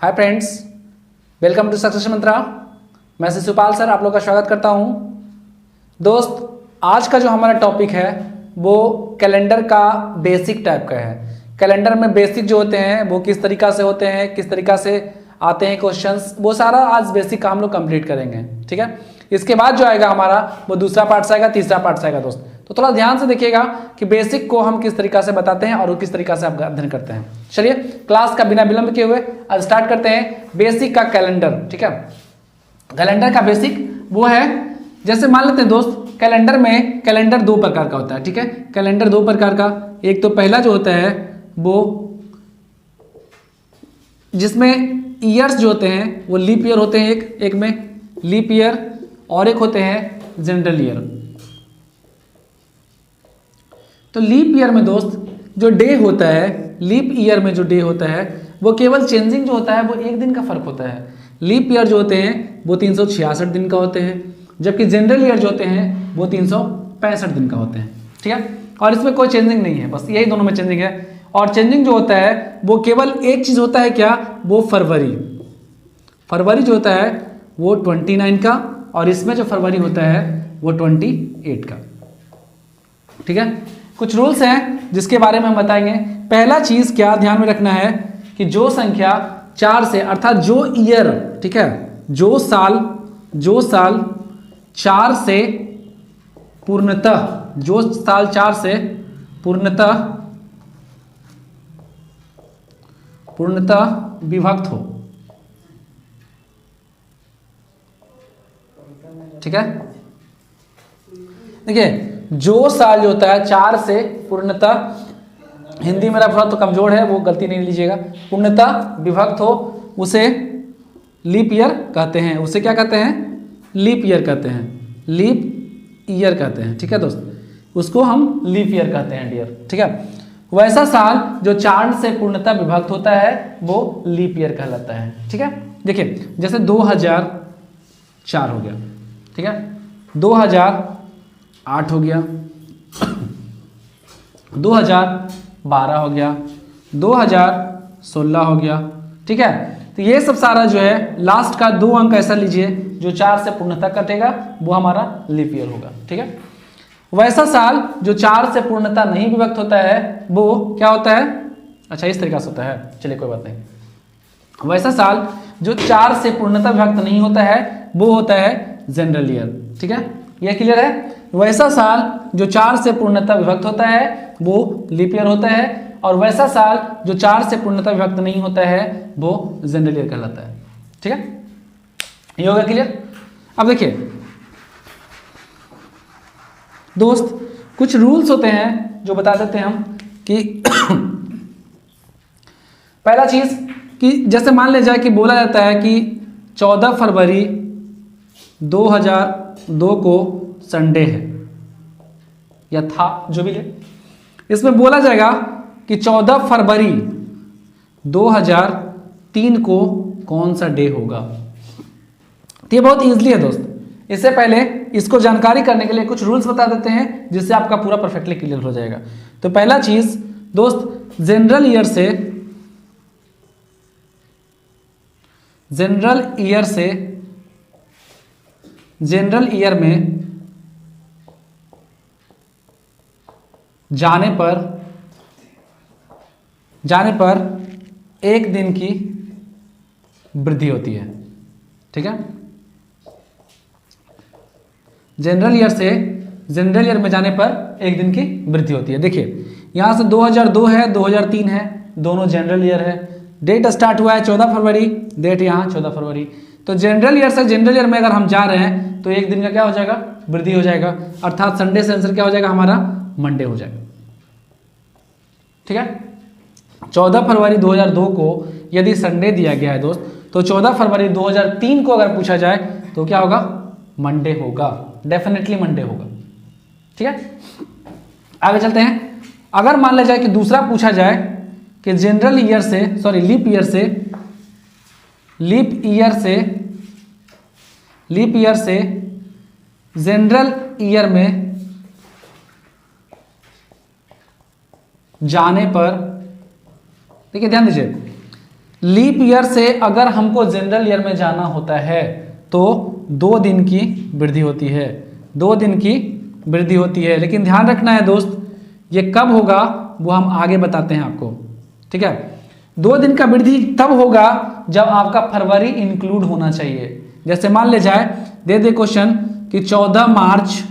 Hi friends, welcome to success mantra. मैं Shishupal sir आप लोग का स्वागत करता हूं। दोस्त, आज का जो हमारा टॉपिक है वो कैलेंडर का बेसिक टाइप का है। कैलेंडर में बेसिक जो होते हैं वो किस तरीका से होते हैं, किस तरीका से आते हैं क्वेश्चंस, वो सारा आज बेसिक का हम लोग कंप्लीट करेंगे। ठीक है, इसके बाद जो आएगा हमारा वो दूसरा पार्ट आएगा, तीसरा पार्ट आएगा। दोस्त तो थोड़ा ध्यान से देखिएगा कि बेसिक को हम किस तरीका से बताते हैं और वो किस तरीका से आप अध्ययन करते हैं। चलिए क्लास का बिना विलंब किए हुए आज स्टार्ट करते हैं बेसिक का कैलेंडर। ठीक है, कैलेंडर का बेसिक वो है, जैसे मान लेते हैं दोस्त, कैलेंडर में कैलेंडर दो प्रकार का होता है। ठीक है, कैलेंडर दो प्रकार का, एक तो पहला जो होता है वो जिसमें ईयर्स जो होते हैं वो लीप ईयर होते हैं, एक में लीप ईयर और एक होते हैं जनरल ईयर। तो लीप ईयर में दोस्त जो डे होता है, लीप ईयर में जो डे होता है वो केवल चेंजिंग जो होता है वो एक दिन का फर्क होता है। लीप ईयर जो होते हैं वो 366 दिन का होते हैं, जबकि जनरल ईयर जो होते हैं वो 365 दिन का होते हैं। ठीक है, और इसमें कोई चेंजिंग नहीं है, बस यही दोनों में चेंजिंग है। और चेंजिंग जो होता है वो केवल एक चीज़ होता है, क्या? वो फरवरी जो होता है वो 29 का, और इसमें जो फरवरी होता है वो 28 का। ठीक है, कुछ रूल्स हैं जिसके बारे में हम बताएंगे। पहला चीज क्या ध्यान में रखना है कि जो संख्या 4 से, अर्थात जो ईयर, ठीक है, जो साल 4 से पूर्णतः, जो साल 4 से पूर्णतः विभक्त हो। ठीक है, देखिए जो साल जो होता है 4 से पूर्णतः, हिंदी मेरा थोड़ा तो कमजोर है, वो गलती नहीं लीजिएगा, पूर्णतः विभक्त हो, उसे लीप ईयर कहते हैं। उसे क्या कहते हैं? लीप ईयर कहते हैं, लीप ईयर कहते हैं। ठीक है दोस्त, उसको हम लीप ईयर कहते हैं डियर। ठीक है, वैसा साल जो 4 से पूर्णतः विभक्त होता है वो लीप ईयर कहलाता है। ठीक है, देखिए जैसे 2004 हो गया, ठीक है, 2008 हो गया, 2012 हो गया, 2016 हो गया। ठीक है, तो ये सब सारा जो है लास्ट का 2 अंक ऐसा लीजिए जो 4 से पूर्णतः कटेगा, वो हमारा लीप ईयर होगा। ठीक है, वैसा साल जो 4 से पूर्णतः नहीं विभक्त होता है वो क्या होता है? अच्छा, इस तरीका से होता है, चलिए कोई बात नहीं। वैसा साल जो 4 से पूर्णतः विभक्त नहीं होता है वो होता है जनरल ईयर। ठीक है, ये क्लियर है? वैसा साल जो 4 से पूर्णतः विभक्त होता है वो लीप ईयर होता है, और वैसा साल जो 4 से पूर्णतः विभक्त नहीं होता है वो जनरल ईयर कहलाता है। ठीक है, ये होगा क्लियर? अब देखिए दोस्त, कुछ रूल्स होते हैं जो बता देते हैं हम कि पहला चीज कि जैसे मान ले जाए कि बोला जाता है कि 14 फरवरी 2002 को संडे है या था, जो भी है, इसमें बोला जाएगा कि 14 फरवरी 2003 को कौन सा डे होगा। तो ये बहुत इजीली है दोस्त। इससे पहले इसको जानकारी करने के लिए कुछ रूल्स बता देते हैं जिससे आपका पूरा परफेक्टली क्लियर हो जाएगा। तो पहला चीज दोस्त, जनरल ईयर में जाने पर एक दिन की वृद्धि होती है। ठीक है, जनरल ईयर में जाने पर एक दिन की वृद्धि होती है। देखिए यहां से 2002 है, 2003 है, दोनों जनरल ईयर है। डेट स्टार्ट हुआ है 14 फरवरी, डेट यहाँ 14 फरवरी। तो जनरल ईयर से जनरल ईयर में अगर हम जा रहे हैं तो एक दिन का क्या हो जाएगा? वृद्धि हो जाएगा, अर्थात संडे से आंसर क्या हो जाएगा हमारा? मंडे हो जाएगा। ठीक है, 14 फरवरी 2002 को यदि संडे दिया गया है दोस्त, तो 14 फरवरी 2003 को अगर पूछा जाए तो क्या होगा? मंडे होगा, डेफिनेटली मंडे होगा। ठीक है, आगे चलते हैं। अगर मान लिया जाए कि दूसरा पूछा जाए कि लीप ईयर से जनरल ईयर में जाने पर, देखिए ध्यान दीजिए, लीप ईयर से अगर हमको जनरल ईयर में जाना होता है तो 2 दिन की वृद्धि होती है, 2 दिन की वृद्धि होती है। लेकिन ध्यान रखना है दोस्त, ये कब होगा वो हम आगे बताते हैं आपको, ठीक है। 2 दिन का वृद्धि तब होगा जब आपका फरवरी इंक्लूड होना चाहिए। जैसे मान ले जाए, दे दे क्वेश्चन कि 14 मार्च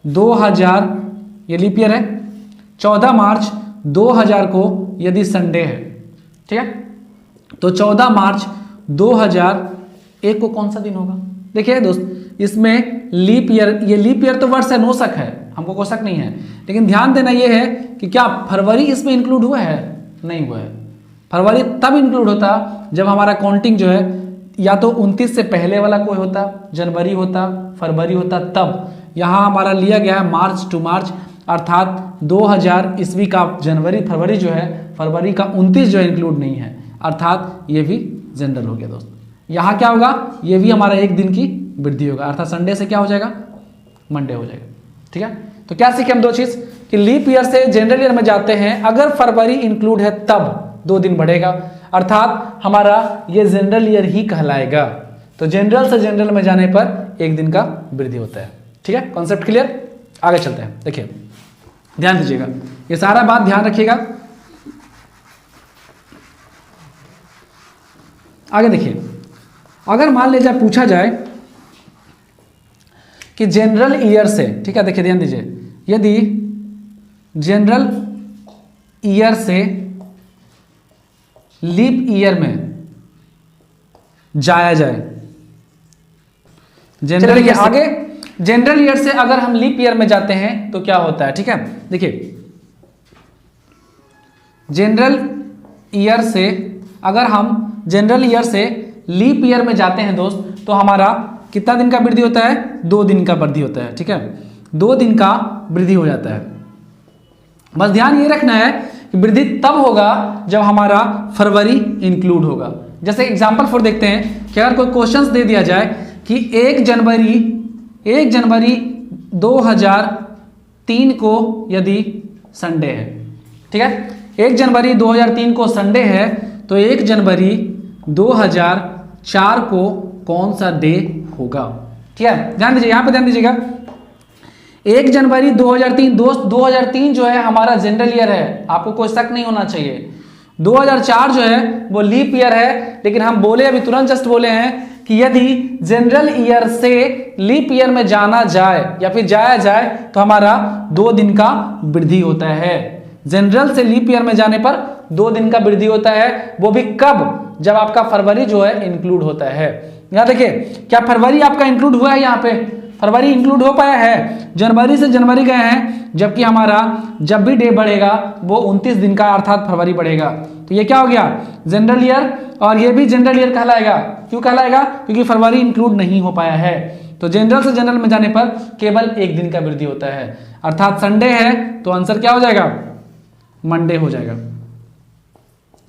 2000, ये लीप ईयर है, 14 मार्च 2000 को यदि संडे है, ठीक है, तो 14 मार्च 2001 को कौन सा दिन होगा? देखिए दोस्त, इसमें लीप ईयर, ये लीप ईयर तो वर्ष है, नो शक है, हमको कोई शक नहीं है, लेकिन ध्यान देना ये है कि क्या फरवरी इसमें इंक्लूड हुआ है? नहीं हुआ है। फरवरी तब इंक्लूड होता जब हमारा काउंटिंग जो है या तो 29 से पहले वाला कोई होता, जनवरी होता, फरवरी होता, तब यहाँ हमारा लिया गया है मार्च टू मार्च, अर्थात 2000 ईस्वी का जनवरी फरवरी जो है, फरवरी का 29 जो है इंक्लूड नहीं है, अर्थात ये भी जनरल हो गया दोस्त। यहाँ क्या होगा? ये भी हमारा 1 दिन की वृद्धि होगा, अर्थात संडे से क्या हो जाएगा? मंडे हो जाएगा, ठीक है। तो क्या सीखे हम 2 चीज कि लीप ईयर से जनरल ईयर में जाते हैं, अगर फरवरी इंक्लूड है तब 2 दिन बढ़ेगा, अर्थात हमारा ये जनरल ईयर ही कहलाएगा। तो जनरल से जनरल में जाने पर 1 दिन का वृद्धि होता है, ठीक है। Concept clear? आगे चलते हैं। देखिए ध्यान दीजिएगा, ये सारा बात ध्यान रखिएगा। आगे देखिए, अगर मान लीजिए पूछा जाए कि जनरल ईयर से, ठीक है, देखिए ध्यान दीजिए, यदि जनरल ईयर से लीप ईयर में जाया जाए, जनरल ईयर आगे जनरल ईयर से अगर हम लीप ईयर में जाते हैं तो क्या होता है, ठीक है। देखिए जनरल ईयर से अगर हम जनरल ईयर से लीप ईयर में जाते हैं दोस्त, तो हमारा कितना दिन का वृद्धि होता है? 2 दिन का वृद्धि होता है, ठीक है, 2 दिन का वृद्धि हो जाता है। बस ध्यान ये रखना है कि वृद्धि तब होगा जब हमारा फरवरी इंक्लूड होगा। जैसे एग्जांपल फॉर देखते हैं कि अगर कोई क्वेश्चंस दे दिया जाए कि 1 जनवरी 2003 को यदि संडे है, ठीक है, 1 जनवरी 2003 को संडे है, तो 1 जनवरी 2004 को कौन सा डे होगा? ठीक है, ध्यान दीजिए, यहां पे ध्यान दीजिएगा, 1 जनवरी 2003 दोस्त, 2003 जो है हमारा जनरल ईयर है, आपको कोई शक नहीं होना चाहिए। 2004 जो है वो लीप ईयर है, लेकिन हम बोले अभी तुरंत जस्ट बोले हैं कि यदि जनरल ईयर से लीप ईयर में जाना जाए या फिर जाया जाए तो हमारा 2 दिन का वृद्धि होता है। जनरल से लीप ईयर में जाने पर 2 दिन का वृद्धि होता है, वो भी कब? जब आपका फरवरी जो है इंक्लूड होता है। यहां देखिए, क्या फरवरी आपका इंक्लूड हुआ है? यहाँ पे फरवरी इंक्लूड हो पाया है, जनवरी से जनवरी गए हैं, जबकि हमारा जब भी डे बढ़ेगा वो 29 दिन का अर्थात फरवरी बढ़ेगा। तो ये क्या हो गया? जनरल ईयर, और ये भी जनरल ईयर कहलाएगा। क्यों कहलाएगा? क्योंकि फरवरी इंक्लूड नहीं हो पाया है। तो जनरल से जनरल में जाने पर केवल 1 दिन का वृद्धि होता है, अर्थात संडे है तो आंसर क्या हो जाएगा? मंडे हो जाएगा।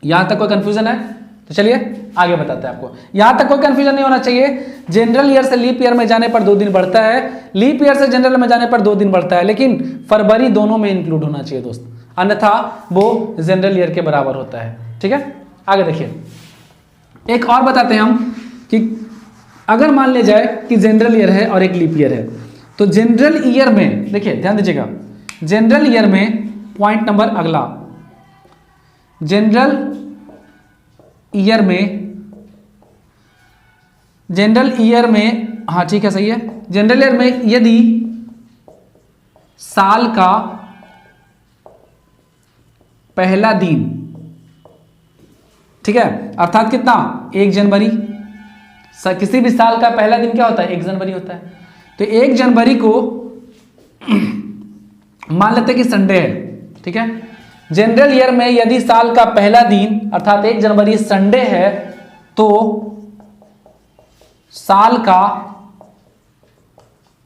यहां तक कोई कंफ्यूजन है? तो चलिए आगे बताते हैं आपको। यहां तक कोई कंफ्यूजन नहीं होना चाहिए। जनरल ईयर से लीप ईयर में जाने पर 2 दिन बढ़ता है, लीप ईयर से जनरल में जाने पर 2 दिन बढ़ता है, लेकिन फरवरी दोनों में इंक्लूड होना चाहिए दोस्त, अन्यथा वो जनरल ईयर के बराबर होता है। ठीक है, आगे देखिए, एक और बताते हैं हम कि अगर मान ले जाए कि जनरल ईयर है और एक लीप ईयर है, तो जनरल ईयर में देखिए ध्यान दीजिएगा, जनरल ईयर में पॉइंट नंबर अगला, जनरल ईयर में हाँ ठीक है सही है, जनरल ईयर में यदि साल का पहला दिन, ठीक है, अर्थात कितना? 1 जनवरी, किसी भी साल का पहला दिन क्या होता है? 1 जनवरी होता है। तो 1 जनवरी को मान लेते हैं कि संडे है, ठीक है। जनरल ईयर में यदि साल का पहला दिन अर्थात 1 जनवरी संडे है, तो साल का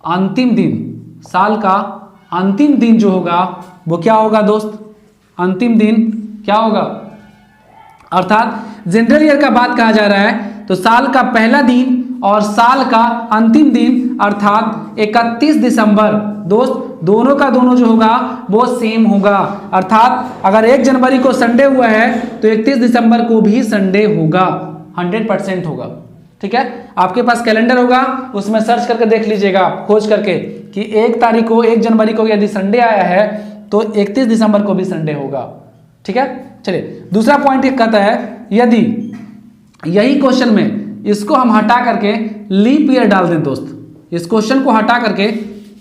अंतिम दिन, साल का अंतिम दिन जो होगा वो क्या होगा दोस्त? अंतिम दिन क्या होगा? अर्थात जनरल ईयर का बात कहा जा रहा है, तो साल का पहला दिन और साल का अंतिम दिन अर्थात 31 दिसंबर, दोस्त दोनों का दोनों जो होगा वो सेम होगा। अर्थात अगर 1 जनवरी को संडे हुआ है तो 31 दिसंबर को भी संडे होगा, 100% होगा। ठीक है, आपके पास कैलेंडर होगा, उसमें सर्च करके देख लीजिएगा आप, खोज करके कि 1 तारीख को 1 जनवरी को यदि संडे आया है तो 31 दिसंबर को भी संडे होगा। ठीक है, चलिए दूसरा पॉइंट ये कहता है, यदि यही क्वेश्चन में इसको हम हटा करके लीप ईयर डाल दें दोस्त, इस क्वेश्चन को हटा करके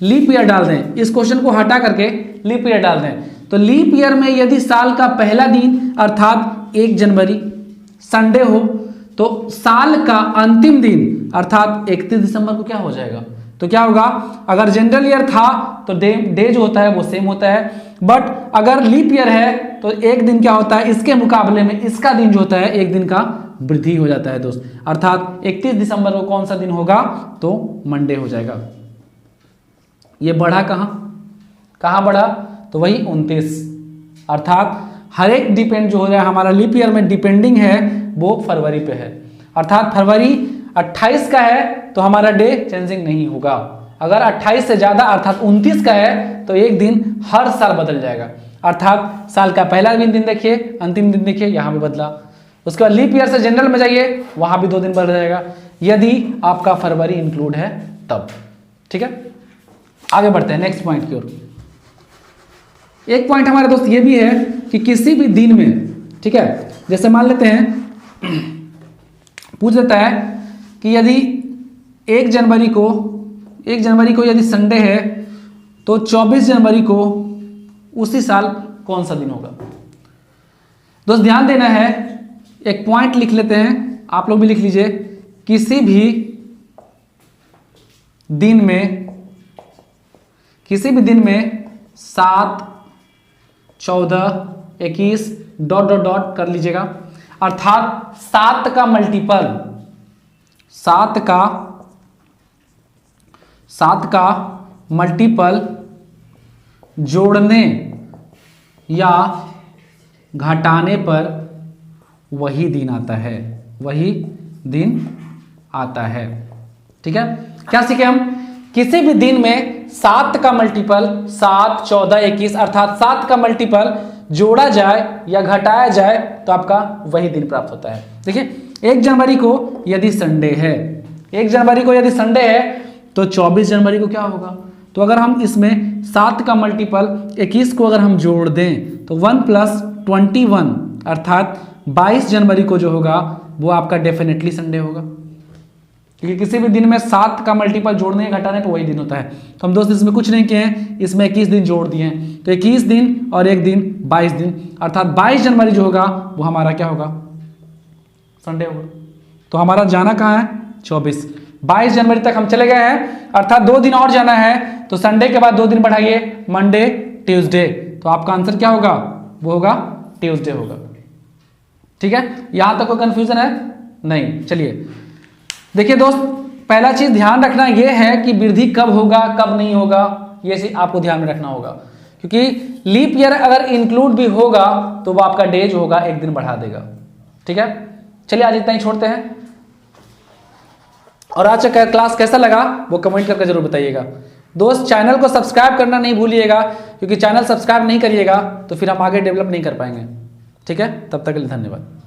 लीप ईयर डाल दें, इस क्वेश्चन को हटा करके लीप ईयर डाल दें, तो लीप ईयर में यदि साल का पहला दिन अर्थात 1 जनवरी संडे हो तो साल का अंतिम दिन अर्थात 31 दिसंबर को क्या हो जाएगा, तो क्या होगा, अगर जनरल ईयर था तो डे जो होता है वो सेम होता है, बट अगर लीप ईयर है तो एक दिन क्या होता है, इसके मुकाबले में इसका दिन जो होता है एक दिन का वृद्धि हो जाता है दोस्त। अर्थात 31 दिसंबर को कौन सा दिन होगा, तो मंडे हो जाएगा। ये बढ़ा कहाँ बढ़ा, तो वही 29। अर्थात हर एक डिपेंड जो हो रहा है हमारा लीप ईयर में डिपेंडिंग है वो फरवरी पे है। अर्थात फरवरी 28 का है तो हमारा डे चेंजिंग नहीं होगा, अगर 28 से ज्यादा अर्थात 29 का है तो एक दिन हर साल बदल जाएगा। अर्थात साल का पहला दिन देखिए, अंतिम दिन देखिए, यहाँ भी बदला। उसके बाद लीप ईयर से जनरल में जाइए, वहां भी 2 दिन बदल जाएगा, यदि आपका फरवरी इंक्लूड है तब। ठीक है, आगे बढ़ते हैं नेक्स्ट पॉइंट की ओर। एक पॉइंट हमारे दोस्त ये भी है कि किसी भी दिन में, ठीक है, जैसे मान लेते हैं पूछ देता है कि यदि 1 जनवरी को यदि संडे है तो 24 जनवरी को उसी साल कौन सा दिन होगा। दोस्त ध्यान देना है, एक पॉइंट लिख लेते हैं, आप लोग भी लिख लीजिए, किसी भी दिन में 7, 14, 21 ... कर लीजिएगा। अर्थात 7 का मल्टीपल जोड़ने या घटाने पर वही दिन आता है, ठीक है। क्या सीखे हम, किसी भी दिन में 7 का मल्टीपल 7, 14, 21 अर्थात 7 का मल्टीपल जोड़ा जाए या घटाया जाए तो आपका वही दिन प्राप्त होता है। देखिए 1 जनवरी को यदि संडे है, 1 जनवरी को यदि संडे है तो 24 जनवरी को क्या होगा, तो अगर हम इसमें 7 का मल्टीपल 21 को अगर हम जोड़ दें तो 1 + 21 अर्थात 22 जनवरी को जो होगा वो आपका डेफिनेटली संडे होगा, क्योंकि किसी भी दिन में 7 का मल्टीपल जोड़ने या घटाने तो वही दिन होता है। तो हम दोस्त इसमें कुछ नहीं किए हैं, इसमें 21 दिन जोड़ दिए हैं, तो 21 दिन और 1 दिन 22 दिन अर्थात 22 जनवरी जो होगा वो हमारा क्या होगा, संडे होगा। तो हमारा जाना कहाँ है, 22 जनवरी तक हम चले गए हैं, अर्थात 2 दिन और जाना है, तो संडे के बाद 2 दिन बढ़ाइए, मंडे, ट्यूसडे, तो आपका आंसर क्या होगा, वो होगा ट्यूसडे होगा। ठीक है, यहां तक कोई कंफ्यूजन है नहीं। चलिए देखिए दोस्त, पहला चीज ध्यान रखना यह है कि वृद्धि कब होगा कब नहीं होगा, ये चीज आपको ध्यान में रखना होगा, क्योंकि लीप ईयर अगर इंक्लूड भी होगा तो वो आपका डे जो होगा 1 दिन बढ़ा देगा। ठीक है, चलिए आज इतना ही छोड़ते हैं, और आज का क्लास कैसा लगा वो कमेंट करके जरूर बताइएगा। दोस्त चैनल को सब्सक्राइब करना नहीं भूलिएगा, क्योंकि चैनल सब्सक्राइब नहीं करिएगा तो फिर हम आगे डेवलप नहीं कर पाएंगे। ठीक है, तब तक के लिए धन्यवाद।